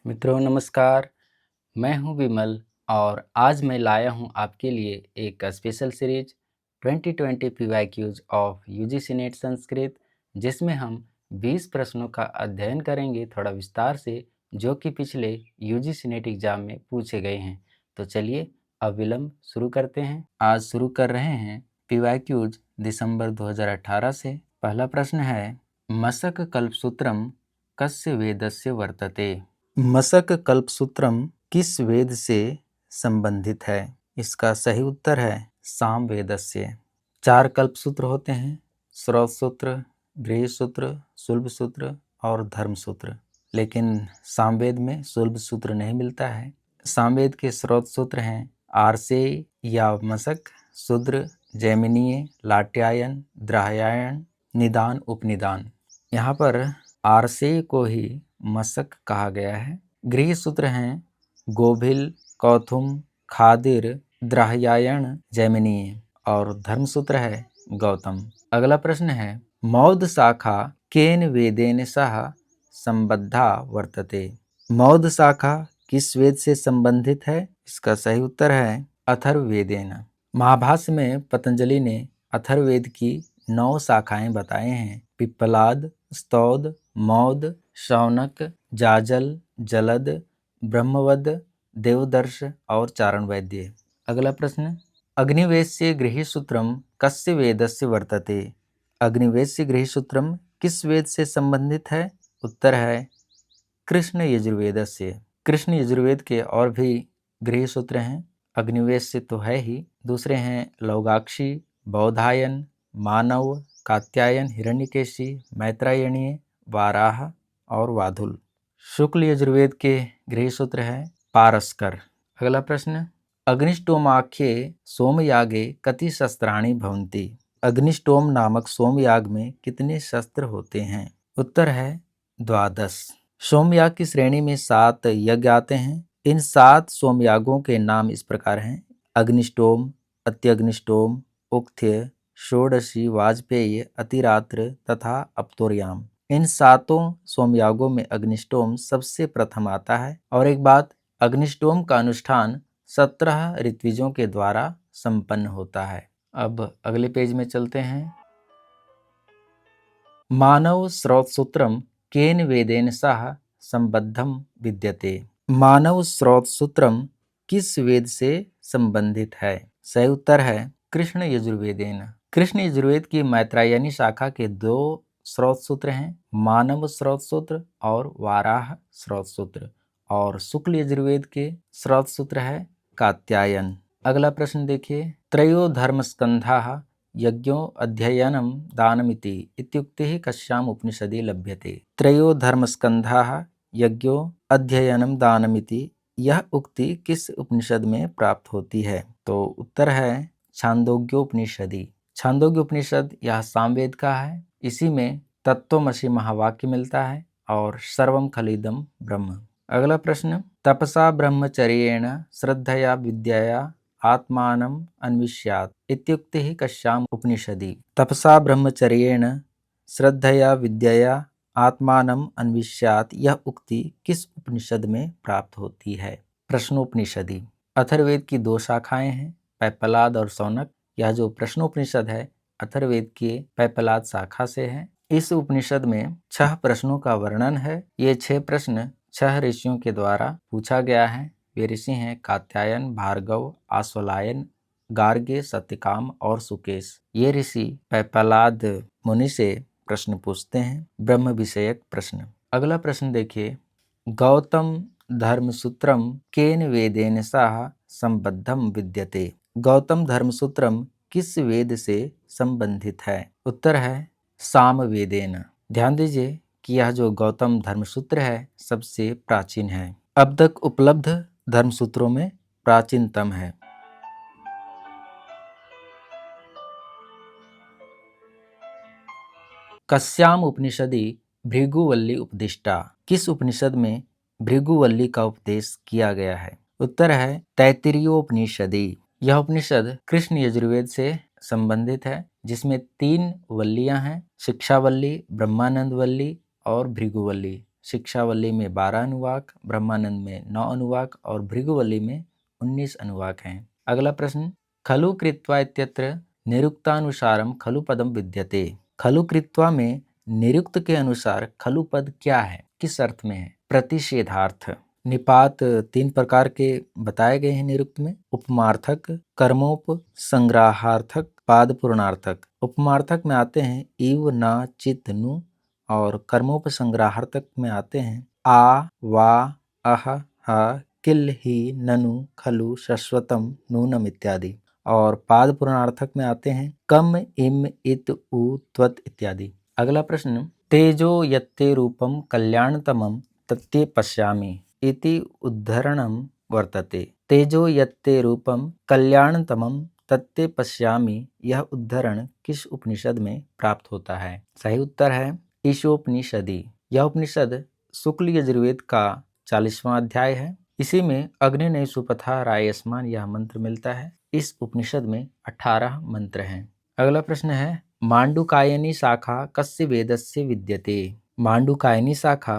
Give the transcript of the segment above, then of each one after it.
मित्रों नमस्कार, मैं हूं विमल और आज मैं लाया हूं आपके लिए एक special series 2020 PYQs of UGC net Sanskrit, जिसमें हम 20 प्रश्नों का अध्ययन करेंगे थोड़ा विस्तार से, जो कि पिछले यूजीसी नेट एग्जाम में पूछे गए हैं। तो चलिए अब विलंब शुरू करते हैं। आज शुरू कर रहे हैं पीवाईक्यूज दिसंबर 2018 से। पहला प्रश्न है, मशक कल्पसूत्रम कस्य वेदस्य वर्तते। मशक कल्पसूत्रम किस वेद से संबंधित है? इसका सही उत्तर है साम वेदस्य। 4 कल्पसूत्र होते हैं, श्रौत सूत्र, गृह्य सूत्र, शुल्ब सूत्र और धर्म सूत्र। लेकिन सामवेद में शुल्ब सूत्र नहीं मिलता है। सामवेद के श्रौत सूत्र हैं आर्सेय या मशक, शूद्र, जैमिनीय, लाट्यायन, द्राहयायन, निदान, उपनिदान। यहाँ पर आर्सेय को ही मशक कहा गया है। गृह्य सूत्र हैं गोभिल, कौथुम, खादिर, द्राहयायन, जैमिनीय और धर्मसूत्र है गौतम। अगला प्रश्न है, मौद शाखा केन वेदेन सह संबद्धा वर्तते। मौद शाखा किस वेद से संबंधित है? इसका सही उत्तर है अथर्ववेदेन। महाभाष्य में पतंजलि ने अथर्ववेद की 9 शाखाएं बताए हैं। पिप्पलाद, स्तौद, मौद, शौनक, जाजल, जलद, ब्रह्मवद, देवदर्श और चारणवैद्य। अगला प्रश्न, अग्निवेश्य गृह्यसूत्रम कस्य वेदस्य वर्तते। अग्निवेश्य गृह्यसूत्रम किस वेद से संबंधित है? उत्तर है कृष्ण यजुर्वेदस्य। कृष्ण यजुर्वेद के और भी गृह्यसूत्र हैं। अग्निवेश्य तो है ही, दूसरे हैं लौगाक्षी, बौधायन, मानव, कात्यायन, हिरण्यकेशी, मैत्रायणीय, वाराह और वाधुल। शुक्ल यजुर्वेद के गृह्यसूत्र है पारस्कर। अगला प्रश्न, अग्निष्टोमाख्ये सोमयागे कति शस्त्राणि भवन्ति। अग्निष्टोम नामक सोमयाग में कितने शस्त्र होते हैं? उत्तर है 12। सोमयाग की श्रेणी में 7 यज्ञ आते हैं। इन 7 सोमयागों के नाम इस प्रकार हैं: अग्निष्टोम, अत्यग्निष्टोम, उक्थ्य, षोडशी, वाजपेयी, अतिरात्र तथा अप्तोर्याम। इन 7 सोमयागों में अग्निष्टोम सबसे प्रथम आता है। और एक बात, अग्निष्टोम का अनुष्ठान 17 ऋत्विजों के द्वारा संपन्न होता है। अब अगले पेज में चलते हैं। मानव स्रोत सूत्रम केन वेदेन सह संबद्धम विद्यते। मानव स्रोत सूत्रम किस वेद से संबंधित है? सही उत्तर है कृष्ण यजुर्वेदेन। कृष्ण यजुर्वेद की मैत्रायनी शाखा के 2 स्रोत सूत्र हैं, मानव स्रोत सूत्र और वाराह स्रोत सूत्र। और शुक्ल यजुर्वेद के स्रोत सूत्र है कात्यायन। अगला प्रश्न देखिए, त्रयो धर्मस्कंधाः यज्ञो अध्ययनम दानमिति इत्युक्तिः कस्याम् उपनिषदि लभ्यते। त्रयो धर्मस्कंधाः यज्ञो अध्ययनम दानमिति, यह उक्ति किस उपनिषद में प्राप्त होती है? तो उत्तर है छांदोग्योपनिषदि। छांदोग्योपनिषद यह सामवेद का है। इसी में तत्त्वमसि महावाक्य मिलता है और सर्वम खलिदम ब्रह्म। अगला प्रश्न, तपसा ब्रह्मचर्येण श्रद्धया विद्यया आत्मानम अन्विष्यात् इत्युक्तिः कस्याम् उपनिषदि। तपसा ब्रह्मचर्येण श्रद्धया विद्यया आत्मानम अन्विष्यात्, यह उक्ति किस उपनिषद में प्राप्त होती है? प्रश्नोपनिषदि। अथर्ववेद की 2 शाखाएं हैं, पैपलाद और शौनक। यह जो प्रश्नोपनिषद है अथर्ववेद के पैपलाद शाखा से है। इस उपनिषद में 6 प्रश्नों का वर्णन है। ये 6 प्रश्न 6 ऋषियों के द्वारा पूछा गया है। वे ऋषि हैं कात्यायन, भार्गव, आश्वलायन, गार्ग्य, सत्यकाम और सुकेश। ये ऋषि पैपलाद मुनि से प्रश्न पूछते हैं, ब्रह्म विषयक प्रश्न। अगला प्रश्न देखिए, गौतम धर्मसूत्रम केन वेदेन सह संबद्धम विद्यते। गौतम धर्मसूत्रम किस वेद से संबंधित है? उत्तर है सामवेदेन। ध्यान दीजिए कि यह जो गौतम धर्मसूत्र है सबसे प्राचीन है, अब तक उपलब्ध धर्मसूत्रों में प्राचीनतम है। कस्याम उपनिषदि भृगुवल्ली उपदिष्टा। किस उपनिषद में भृगुवल्ली का उपदेश किया गया है? उत्तर है तैत्तिरीयोपनिषदि। यह उपनिषद कृष्ण यजुर्वेद से संबंधित है, जिसमें 3 वल्लियां हैं, शिक्षावल्ली, ब्रह्मानंद वल्ली और भृगुवल्ली। शिक्षावल्ली में 12 अनुवाक, ब्रह्मानंद में 9 अनुवाक और भृगुवल्ली में 19 अनुवाक हैं। अगला प्रश्न, खलु कृत्वा इत्यत्र निरुक्तानुसारम खलु पदम विद्यते। खलु कृत्वा में निरुक्त के अनुसार खलु पद क्या है, किस अर्थ में है? प्रतिषेधार्थ। निपात 3 प्रकार के बताए गए हैं निरुक्त में, उपमार्थक, कर्मोप संग्रहार्थक, पाद पूर्णार्थक। उपमार्थक में आते हैं इव, न, चित, नु, और कर्मोप संग्रहार्थक में आते हैं आ, वा, अह, ह, किल, ही, ननु, खलु, शश्वतम, नूनम इत्यादि। और पाद पूर्णार्थक में आते हैं कम, इम, इत, उ, त्वत इत्यादि। अगला प्रश्न, तेजो यत्ते रूपम कल्याणतमम तत्ते पश्यामि इति उद्धरणम वर्तते। तेजो यत्ते रूपम कल्याणतमम तत्ते पश्यामि, यह उद्धरण किस उपनिषद में प्राप्त होता है? सही उत्तर है ईशोपनिषदि। यह उपनिषद शुक्ल यजुर्वेद का 40वां अध्याय है। इसी में अग्नि सुपथा रायस्मान यह मंत्र मिलता है। इस उपनिषद में 18 मंत्र हैं। अगला प्रश्न है, मांडुकायनी शाखा कस्य वेदस्य विद्यते। मांडुकायनी शाखा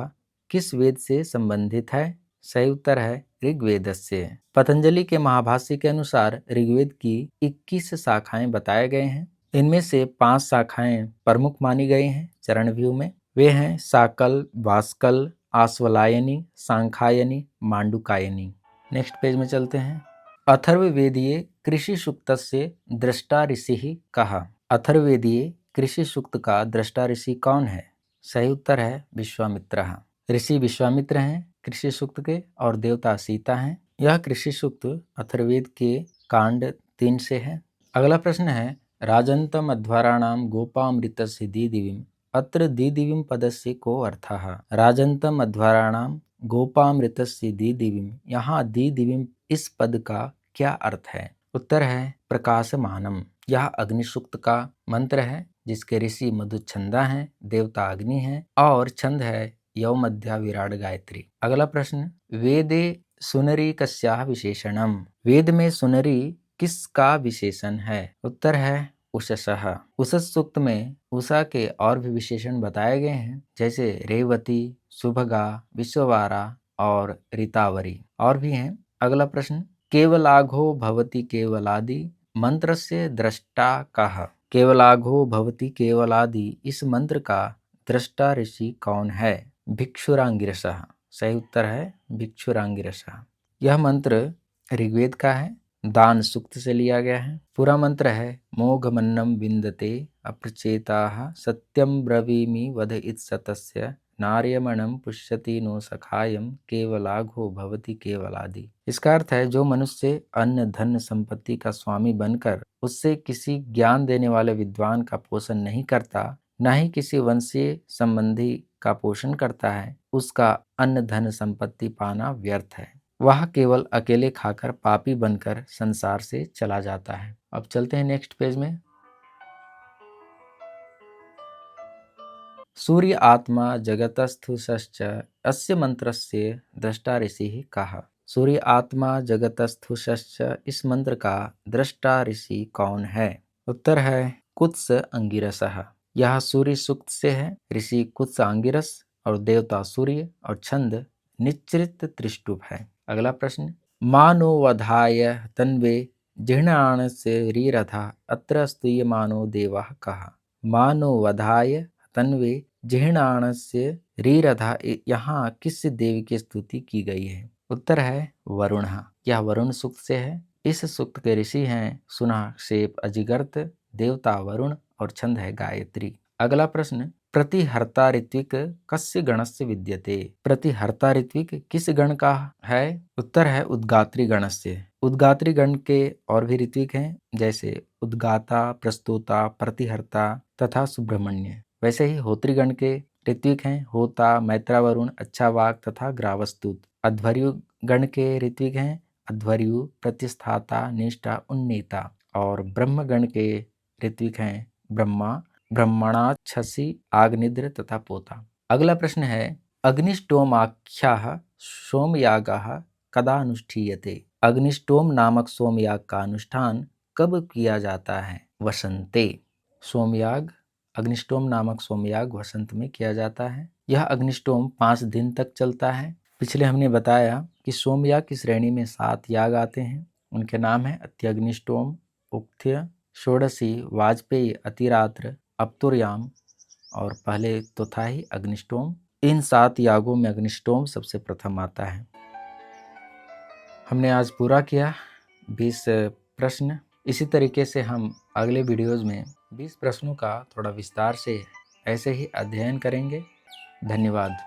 किस वेद से संबंधित है? सही उत्तर है ऋग्वेदस्य। पतंजलि के महाभाष्य के अनुसार ऋग्वेद की 21 शाखाएं बताए गए हैं। इनमें से 5 शाखाएं प्रमुख मानी गई हैं चरण व्यू में। वे हैं साकल, वास्कल, आश्वलायनी, सांखायनी, मांडुकायनी। नेक्स्ट पेज में चलते हैं। अथर्ववेदीय कृषि सूक्तस्य दृष्टा ऋषि कहा। अथर्ववेदीय कृषि सूक्त का दृष्टा ऋषि कौन है? सही उत्तर है विश्वामित्र। ऋषि विश्वामित्र हैं कृषि सूक्त के और देवता सीता हैं। यह कृषि सूक्त अथर्ववेद के कांड 3 से है। अगला प्रश्न है, राजन्तम अध्वराणाम गोपामृतस्य दीदिवीम अत्र दीदिवीम पदस्य को अर्थः। राजन्तम अध्वराणाम गोपामृतस्य दीदिवीम, यहाँ दीदिवीम इस पद का क्या अर्थ है? उत्तर है प्रकाशमानम। यह अग्नि सूक्त का मंत्र है जिसके ऋषि मधुच्छंदा हैं, देवता अग्नि हैं और छंद है यौ मध्या विराट गायत्री। अगला प्रश्न, वेदे सुनरी कस्याः विशेषणम। वेद में सुनरी किसका विशेषण है? उत्तर है उषसः। उषस सूक्त में उषा के और भी विशेषण बताए गए हैं, जैसे रेवती, सुभगा, विश्ववारा और ऋतावरी और भी हैं। अगला प्रश्न, केवलाघो भवति केवलादि मंत्र से दृष्टा कः। केवलाघो भवति केवलादि इस मंत्र का दृष्टा ऋषि कौन है? भिक्षुरांगिरसः। सही उत्तर है भिक्षुरांगिरसः। यह मंत्र ऋग्वेद का है, दान सूक्त से लिया गया है। पूरा मंत्र है मोघमन्नम विन्दते अप्रचेताः सत्यम ब्रवीमि वद इत्सतस्य नार्यमणम पुष्यति नो सखायम केवलाघो भवति केवलादि। इसका अर्थ है, जो मनुष्य अन्न धन संपत्ति का स्वामी बनकर उससे किसी ज्ञान देने वाले विद्वान का पोषण नहीं करता, न ही किसी वंशीय संबंधी का पोषण करता है, उसका अन्न धन संपत्ति पाना व्यर्थ है। वह केवल अकेले खाकर पापी बनकर संसार से चला जाता है। अब चलते हैं नेक्स्ट पेज में। सूर्य आत्मा जगतस्थुषश्च अस्य मंत्रस्य दृष्टा ऋषि कहा। सूर्य आत्मा जगतस्थुषश्च इस मंत्र का दृष्टा ऋषि कौन है? उत्तर है कुत्स अंगिरसः। यह सूर्य सूक्त से है। ऋषि कुत्स अंगिरस और देवता सूर्य और छंद निश्चित त्रिष्टुप है। अगला प्रश्न, मानो वधाय तन्वे जिह्नान से रीरथा अत्र स्तूयमानो देवः कः। मानो वधाय तन्वे जिह्नान से रीरथा, यहाँ किस देव की स्तुति की गई है? उत्तर है वरुण। यह वरुण सूक्त से है। इस सूक्त के ऋषि हैं सुना, शेप, अजिगर्त, देवता वरुण और छंद है गायत्री। अगला प्रश्न, प्रतिहर्ता ऋत्विक कस्य गणस्य विद्यते। प्रतिहर्ता ऋत्विक किस गण का है? उत्तर है उद्गात्री गणस्य। उद्गात्री गण के और भी ऋत्विक हैं, जैसे उद्गाता, प्रस्तोता, प्रतिहर्ता तथा सुब्रह्मण्य। वैसे ही होत्री गण के ऋत्विक हैं होता, मैत्रावरुण, अच्छावाक तथा ग्रावस्तुत। अध्वर्यु गण के ऋत्विक हैं अध्वर्यु, प्रतिष्ठाता, निष्ठा, उन्नीता। और ब्रह्म गण के ऋत्विक हैं ब्रह्मा, ब्रह्मणाच्छसि, आग्निद्र तथा पोता। अगला प्रश्न है, अग्निष्टोमाख्याः सोमयागः कदा अनुष्ठीयते। अग्निष्टोम नामक सोमयाग का अनुष्ठान कब किया जाता है? वसंते। सोमयाग, अग्निष्टोम नामक सोमयाग वसंत में किया जाता है। यह अग्निष्टोम 5 दिन तक चलता है। पिछले हमने बताया कि सोमयाग की श्रेणी में 7 याग आते हैं। उनके नाम है अत्यग्निष्टोम, उक्थ्य, षोडशी, वाजपेयी, अतिरात्र, अप्तुर्याम और पहले तो था ही अग्निष्टोम। इन 7 यागों में अग्निष्टोम सबसे प्रथम आता है। हमने आज पूरा किया 20 प्रश्न। इसी तरीके से हम अगले वीडियोज़ में 20 प्रश्नों का थोड़ा विस्तार से ऐसे ही अध्ययन करेंगे। धन्यवाद।